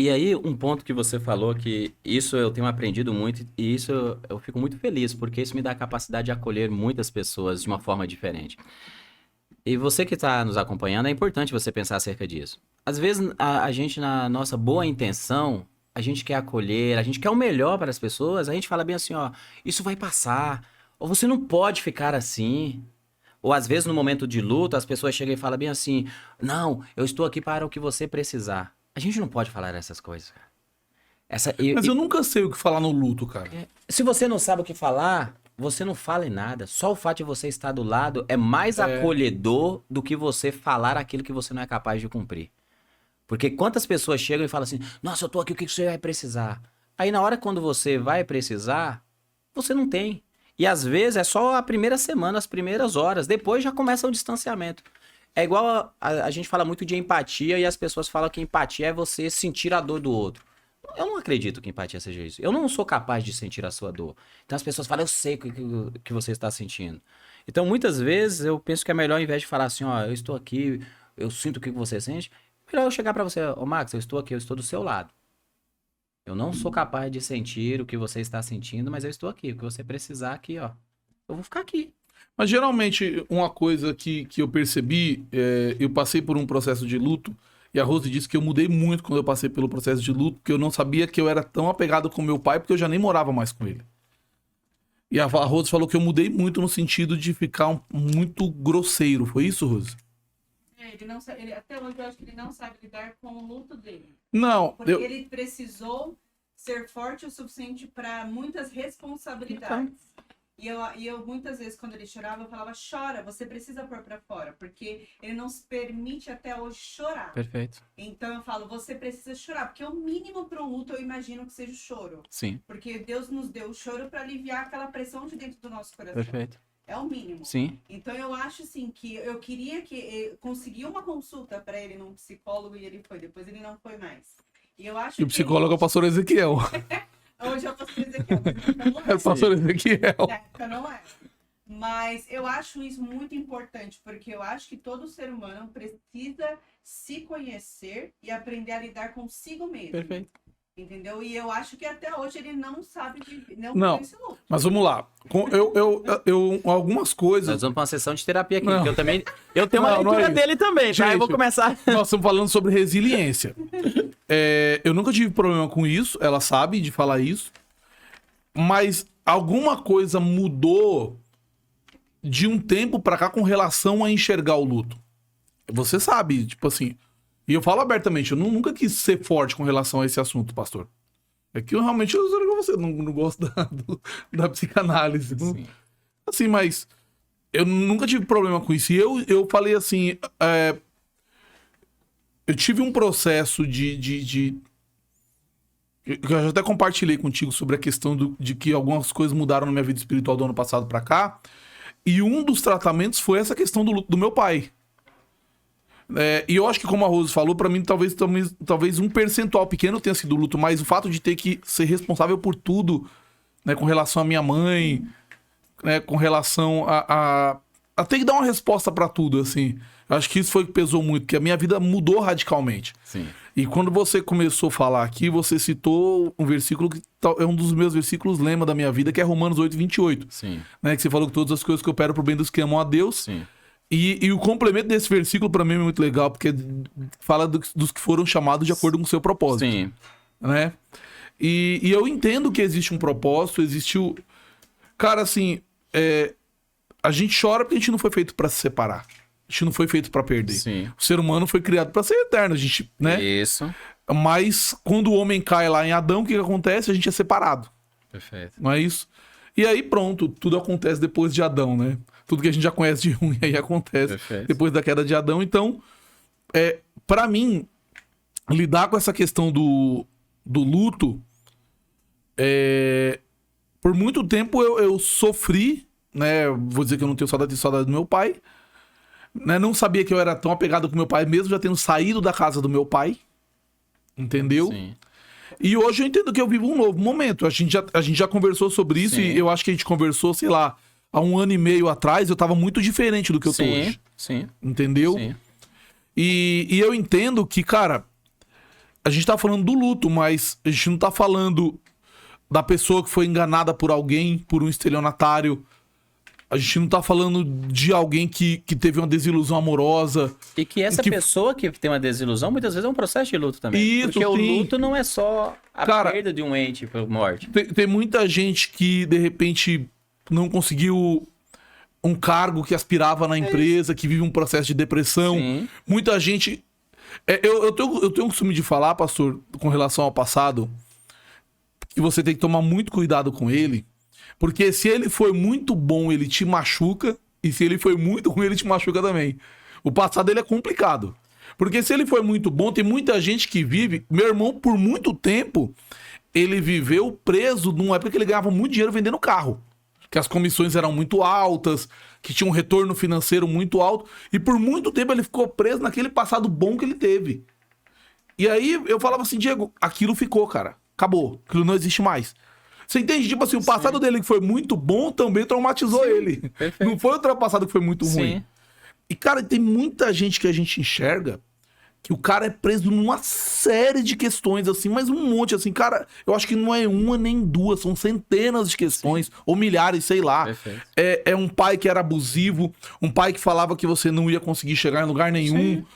E aí, um ponto que você falou que isso eu tenho aprendido muito e isso eu fico muito feliz, porque isso me dá a capacidade de acolher muitas pessoas de uma forma diferente. E você que está nos acompanhando, é importante você pensar acerca disso. Às vezes, a gente, na nossa boa intenção, a gente quer acolher, a gente quer o melhor para as pessoas, a gente fala bem assim, ó, isso vai passar, ou você não pode ficar assim. Ou às vezes, no momento de luta, as pessoas chegam e falam bem assim, não, eu estou aqui para o que você precisar. A gente não pode falar essas coisas, cara. Essa, Mas eu nunca sei o que falar no luto, cara. se você não sabe o que falar, você não fala em nada. Só o fato de você estar do lado é mais É, acolhedor do que você falar aquilo que você não é capaz de cumprir. Porque quantas pessoas chegam e falam assim: nossa, eu tô aqui, o que que você vai precisar? Aí na hora quando você vai precisar, você não tem. E às vezes é só a primeira semana, as primeiras horas. Depois já começa o distanciamento. É igual a gente fala muito de empatia e as pessoas falam que empatia é você sentir a dor do outro. Eu não acredito que empatia seja isso. Eu não sou capaz de sentir a sua dor. Então as pessoas falam, eu sei o que você está sentindo. Então muitas vezes eu penso que é melhor, ao invés de falar assim, ó, eu estou aqui, eu sinto o que você sente, melhor eu chegar pra você, ô Max, eu estou aqui, eu estou do seu lado. Eu não sou capaz de sentir o que você está sentindo, mas eu estou aqui. O que você precisar aqui, ó. Eu vou ficar aqui. mas geralmente, uma coisa que eu percebi, eu passei por um processo de luto, e a Rose disse que eu mudei muito quando eu passei pelo processo de luto, porque eu não sabia que eu era tão apegado com meu pai, porque eu já nem morava mais com ele. E a Rose falou que eu mudei muito no sentido de ficar muito grosseiro. Foi isso, Rose? Ele não sabe, até hoje eu acho que ele não sabe lidar com o luto dele. Não, Porque ele precisou ser forte o suficiente para muitas responsabilidades. E eu, muitas vezes, quando ele chorava, eu falava, chora, você precisa pôr para fora. Porque ele não se permite até hoje chorar. Perfeito. Então eu falo, você precisa chorar. Porque o mínimo para um luto, eu imagino que seja o choro. Sim. Porque Deus nos deu o choro para aliviar aquela pressão de dentro do nosso coração. Perfeito. É o mínimo. Sim. Então eu acho assim que eu queria que conseguir uma consulta para ele num psicólogo e ele foi. Depois ele não foi mais. E eu acho e o psicólogo é o pastor Ezequiel. hoje eu posso dizer que não É o pastor Ezequiel. na época não é. Mas eu acho isso muito importante, porque eu acho que todo ser humano precisa se conhecer e aprender a lidar consigo mesmo. Perfeito. Entendeu? E eu acho que até hoje ele não sabe, Não. conhece o luto. Mas vamos lá. Algumas coisas. Nós vamos pra uma sessão de terapia aqui, Não. porque eu tenho uma Não, não é leitura isso. dele também, tá? Gente, Eu vou começar. Nós estamos falando sobre resiliência. Eu nunca tive problema com isso, ela sabe de falar isso. Mas alguma coisa mudou de um tempo pra cá com relação a enxergar o luto. Você sabe, tipo assim. E eu falo abertamente, eu nunca quis ser forte com relação a esse assunto, pastor. É que eu realmente eu sou igual você, não gosto da psicanálise. Sim. Assim, mas eu nunca tive problema com isso. E eu falei assim, eu tive um processo eu já até compartilhei contigo sobre a questão de que algumas coisas mudaram na minha vida espiritual do ano passado pra cá. E um dos tratamentos foi essa questão do luto do meu pai. E eu acho que, como a Rose falou, pra mim talvez um percentual pequeno tenha sido o luto, mas o fato de ter que ser responsável por tudo, né, com relação à minha mãe, né, com relação a ter que dar uma resposta pra tudo, assim. Eu acho que isso foi o que pesou muito, porque a minha vida mudou radicalmente. Sim. E quando você começou a falar aqui, você citou um versículo que é um dos meus versículos lema da minha vida, que é Romanos 8:28. Sim. Né, que você falou que todas as coisas que eu opero pro bem dos que amam a Deus. Sim. E o complemento desse versículo pra mim é muito legal, porque fala dos que foram chamados de acordo com o seu propósito. Sim. Né? E eu entendo que existe um propósito, existiu. Cara, assim, a gente chora porque a gente não foi feito pra se separar. A gente não foi feito pra perder. Sim. O ser humano foi criado pra ser eterno, a gente, né? Isso. Mas quando o homem cai lá em Adão, o que acontece? A gente é separado. Perfeito. Não é isso? E aí pronto, tudo acontece depois de Adão, né? Tudo que a gente já conhece de ruim aí acontece Perfeito. depois da queda de Adão. Então, para mim, lidar com essa questão do luto, por muito tempo eu sofri, né? Vou dizer que eu não tenho saudade do meu pai, né? Não sabia que eu era tão apegado com meu pai, mesmo já tendo saído da casa do meu pai, entendeu? Sim. E hoje eu entendo que eu vivo um novo momento. A gente já conversou sobre isso. Sim. E eu acho que a gente conversou, sei lá, há 1 ano e meio atrás, eu tava muito diferente do que eu tô hoje. Sim. Entendeu? Sim. E eu entendo que, cara, a gente tá falando do luto, mas a gente não tá falando da pessoa que foi enganada por alguém, por um estelionatário. A gente não tá falando de alguém que teve uma desilusão amorosa. E que essa pessoa que tem uma desilusão, muitas vezes é um processo de luto também. Isso, porque o sim. luto não é só a Cara, perda de um ente por morte. Tem muita gente que, de repente, não conseguiu um cargo que aspirava na empresa, que vive um processo de depressão. Sim. Muita gente... eu tenho o costume de falar, pastor, com relação ao passado, que você tem que tomar muito cuidado com ele, porque se ele foi muito bom, ele te machuca, e se ele foi muito ruim, ele te machuca também. O passado, ele é complicado. Porque se ele foi muito bom, tem muita gente que vive... Meu irmão, por muito tempo, ele viveu preso numa época que ele ganhava muito dinheiro vendendo carro. Que as comissões eram muito altas, que tinha um retorno financeiro muito alto. E por muito tempo ele ficou preso naquele passado bom que ele teve. E aí eu falava assim, Diego, aquilo ficou, cara. Acabou. Aquilo não existe mais. Você entende? Tipo assim, o passado dele que foi muito bom também traumatizou ele. Perfeito. Não foi outro passado que foi muito ruim. Sim. E, cara, tem muita gente que a gente enxerga que o cara é preso numa série de questões, assim, mas um monte, assim, cara, eu acho que não é uma nem duas, são centenas de questões, ou milhares, sei lá. Perfeito. É um pai que era abusivo, um pai que falava que você não ia conseguir chegar em lugar nenhum. Sim.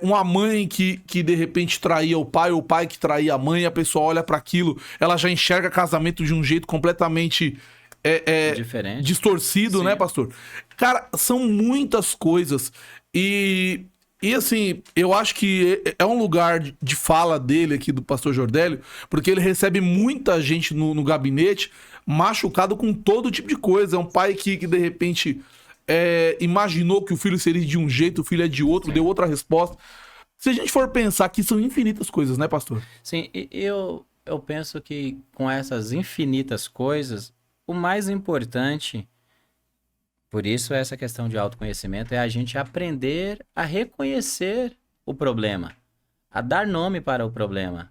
Uma mãe que de repente traía o pai que traía a mãe, a pessoa olha pra aquilo, ela já enxerga casamento de um jeito completamente Diferente. distorcido, Sim. né, pastor? Cara, são muitas coisas. E assim, eu acho que é um lugar de fala dele aqui, do pastor Jordélio, porque ele recebe muita gente no gabinete machucado com todo tipo de coisa. É um pai que de repente imaginou que o filho seria de um jeito, o filho é de outro, deu outra resposta. Se a gente for pensar que são infinitas coisas, né, pastor? Sim, e eu penso que com essas infinitas coisas, o mais importante, por isso essa questão de autoconhecimento, é a gente aprender a reconhecer o problema, a dar nome para o problema,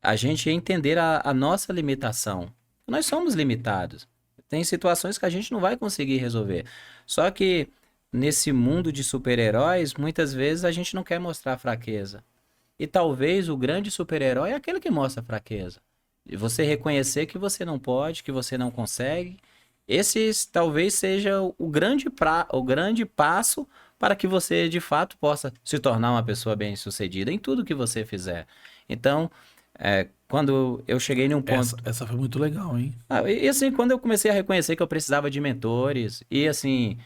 a gente entender a nossa limitação. Nós somos limitados. Tem situações que a gente não vai conseguir resolver. Só que nesse mundo de super-heróis, muitas vezes a gente não quer mostrar fraqueza. E talvez o grande super-herói é aquele que mostra fraqueza. E você reconhecer que você não pode, que você não consegue. Esse talvez seja o grande passo para que você, de fato, possa se tornar uma pessoa bem-sucedida em tudo que você fizer. Então, quando eu cheguei num ponto... Essa foi muito legal, hein? E assim, quando eu comecei a reconhecer que eu precisava de mentores, e assim,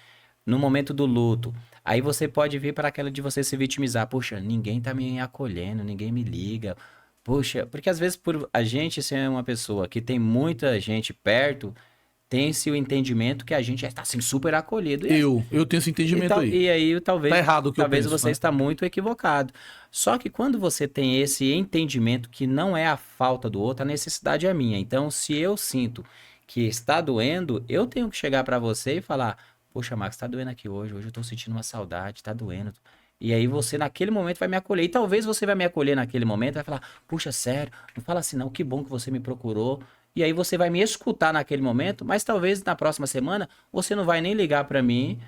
no momento do luto, aí você pode vir para aquela de você se vitimizar. Puxa, ninguém tá me acolhendo, ninguém me liga. Puxa, porque às vezes por a gente ser uma pessoa que tem muita gente perto, tem-se o entendimento que a gente já está assim, super acolhido. Eu tenho esse entendimento aí. E aí talvez, Tá errado o que eu talvez penso, você né? está muito equivocado. Só que quando você tem esse entendimento que não é a falta do outro, a necessidade é minha. Então, se eu sinto que está doendo, eu tenho que chegar para você e falar: poxa, Max, tá doendo aqui hoje eu tô sentindo uma saudade, tá doendo. E aí você, naquele momento, vai me acolher. E talvez você vai me acolher naquele momento, vai falar: puxa, sério, não fala assim não, que bom que você me procurou. E aí você vai me escutar naquele momento, mas talvez na próxima semana você não vai nem ligar para mim,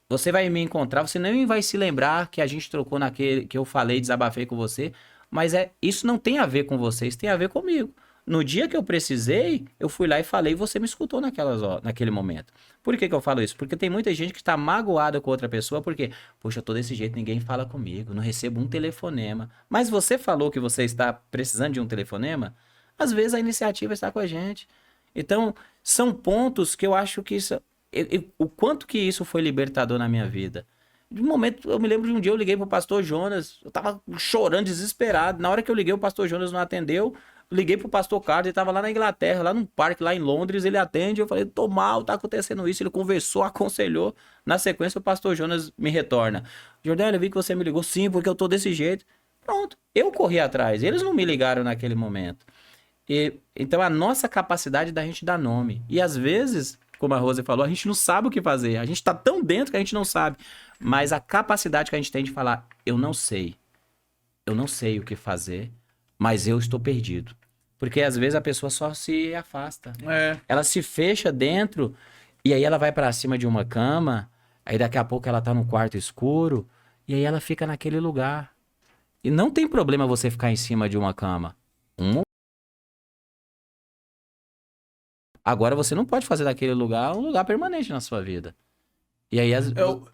você vai me encontrar, você nem vai se lembrar que a gente trocou naquele, que eu falei, desabafei com você, mas isso não tem a ver com você, isso tem a ver comigo. No dia que eu precisei, eu fui lá e falei, e você me escutou naquele momento. Por que eu falo isso? Porque tem muita gente que está magoada com outra pessoa, porque, poxa, eu tô desse jeito, ninguém fala comigo, não recebo um telefonema. Mas você falou que você está precisando de um telefonema? Às vezes a iniciativa está com a gente. Então, são pontos que eu acho que o quanto que isso foi libertador na minha vida. De um momento, eu me lembro de um dia eu liguei pro pastor Jonas, eu tava chorando, desesperado. Na hora que eu liguei, o pastor Jonas não atendeu. Liguei pro pastor Carlos, ele tava lá na Inglaterra, lá num parque, lá em Londres, ele atende. Eu falei, tô mal, tá acontecendo isso. Ele conversou, aconselhou. Na sequência, o pastor Jonas me retorna: Jordélio, eu vi que você me ligou. Sim, porque eu tô desse jeito. Pronto, eu corri atrás, eles não me ligaram naquele momento. Então, a nossa capacidade da gente dar nome. E às vezes, como a Rose falou, a gente não sabe o que fazer. A gente tá tão dentro que a gente não sabe. Mas a capacidade que a gente tem de falar: eu não sei o que fazer, mas eu estou perdido. Porque às vezes a pessoa só se afasta. Ela se fecha dentro e aí ela vai para cima de uma cama, aí daqui a pouco ela tá num quarto escuro e aí ela fica naquele lugar. E não tem problema você ficar em cima de uma cama. Agora você não pode fazer daquele lugar um lugar permanente na sua vida. E aí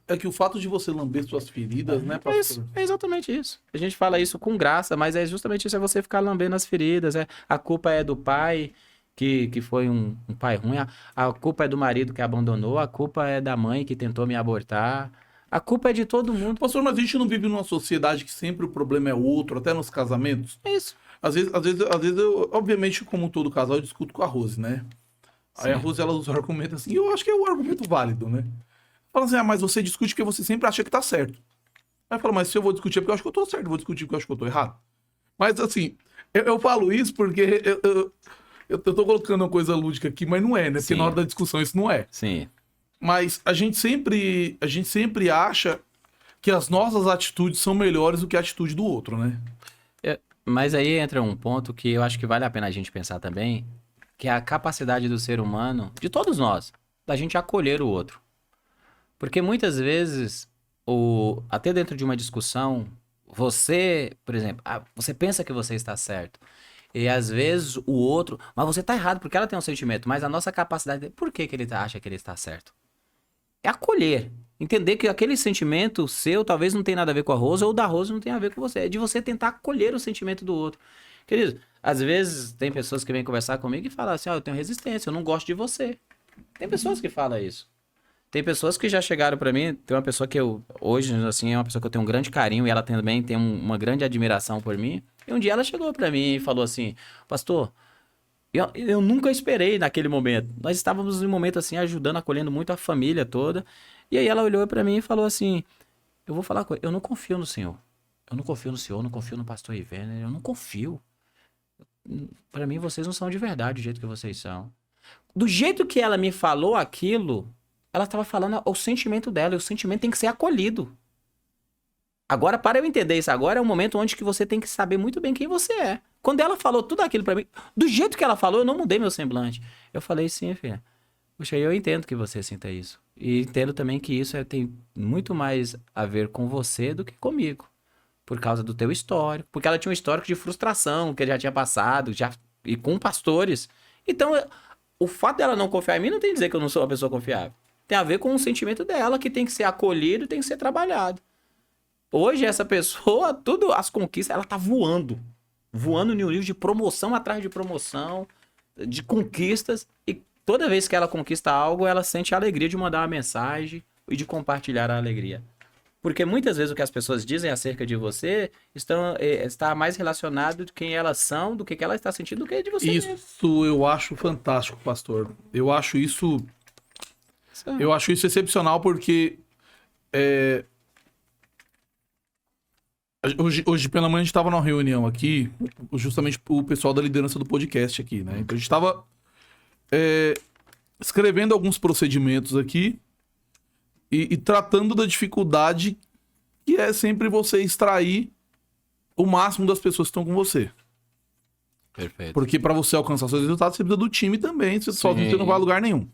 É que o fato de você lamber suas feridas, né, é pastor? isso, é exatamente isso. A gente fala isso com graça, mas é justamente isso, é você ficar lambendo as feridas. A culpa é do pai, que foi um pai ruim. A culpa é do marido que abandonou. A culpa é da mãe que tentou me abortar. A culpa é de todo mundo. Pastor, mas a gente não vive numa sociedade que sempre o problema é outro, até nos casamentos? É isso. Às vezes eu, obviamente, como todo casal, eu discuto com a Rose, né? Aí a Sim. Rose, ela usa o argumento assim, e eu acho que é um argumento válido, né? Fala assim, mas você discute porque você sempre acha que tá certo. Aí fala, mas se eu vou discutir é porque eu acho que eu tô certo, eu vou discutir porque eu acho que eu tô errado. Mas assim, eu falo isso porque eu tô colocando uma coisa lúdica aqui, mas não é, né? Porque Sim. na hora da discussão isso não é. Sim. Mas a gente sempre acha que as nossas atitudes são melhores do que a atitude do outro, né? Mas aí entra um ponto que eu acho que vale a pena a gente pensar também, que é a capacidade do ser humano, de todos nós, da gente acolher o outro. Porque muitas vezes, até dentro de uma discussão, você, por exemplo, você pensa que você está certo. E às vezes o outro, mas você está errado porque ela tem um sentimento, mas a nossa capacidade, por que que ele acha que ele está certo? É acolher. Entender que aquele sentimento seu talvez não tenha nada a ver com a Rose ou da Rose não tem a ver com você. É de você tentar acolher o sentimento do outro. Querido, às vezes tem pessoas que vêm conversar comigo e falam assim, eu tenho resistência, eu não gosto de você. Tem pessoas que falam isso. Tem pessoas que já chegaram pra mim, tem uma pessoa que hoje, assim, é uma pessoa que eu tenho um grande carinho e ela também tem uma grande admiração por mim. E um dia ela chegou pra mim e falou assim, pastor, eu nunca esperei naquele momento. Nós estávamos em um momento assim, ajudando, acolhendo muito a família toda. E aí ela olhou pra mim e falou assim, eu vou falar com ele, eu não confio no senhor. Eu não confio no senhor, não confio no pastor Ivênia, eu não confio. Pra mim vocês não são de verdade do jeito que vocês são. Do jeito que ela me falou aquilo, ela estava falando o sentimento dela, e o sentimento tem que ser acolhido. Agora, para eu entender isso agora, é um momento onde que você tem que saber muito bem quem você é. Quando ela falou tudo aquilo pra mim, do jeito que ela falou, eu não mudei meu semblante. Eu falei, sim, filha. Poxa, eu entendo que você sinta isso. E entendo também que isso tem muito mais a ver com você do que comigo. Por causa do teu histórico. Porque ela tinha um histórico de frustração que já tinha passado, e com pastores. Então, o fato dela não confiar em mim não tem que dizer que eu não sou uma pessoa confiável. Tem a ver com o sentimento dela que tem que ser acolhido, tem que ser trabalhado. Hoje, essa pessoa, tudo, as conquistas, ela tá voando. Voando no nível de promoção atrás de promoção, de conquistas. E toda vez que ela conquista algo, ela sente a alegria de mandar uma mensagem e de compartilhar a alegria. Porque muitas vezes o que as pessoas dizem acerca de você está mais relacionado de quem elas são, do que ela está sentindo, do que de você mesmo. Isso eu acho fantástico, pastor. Eu acho isso excepcional porque hoje pela manhã a gente estava numa reunião aqui, justamente o pessoal da liderança do podcast aqui, né? Então a gente estava escrevendo alguns procedimentos aqui e tratando da dificuldade que é sempre você extrair o máximo das pessoas que estão com você. Perfeito. Porque para você alcançar seus resultados, você precisa do time também, você sozinho Sim. você não vai a lugar nenhum.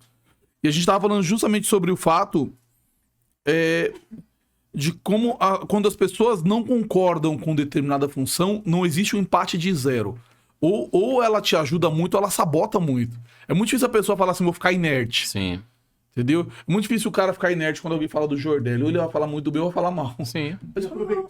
E a gente estava falando justamente sobre o fato de como quando as pessoas não concordam com determinada função, não existe um empate de zero. Ou ela te ajuda muito, ou ela sabota muito. É muito difícil a pessoa falar assim, vou ficar inerte. Sim. Entendeu? É muito difícil o cara ficar inerte quando alguém fala do Jordelli. Ou ele vai falar muito do meu, ou vai falar mal. Sim. Mas aproveitando...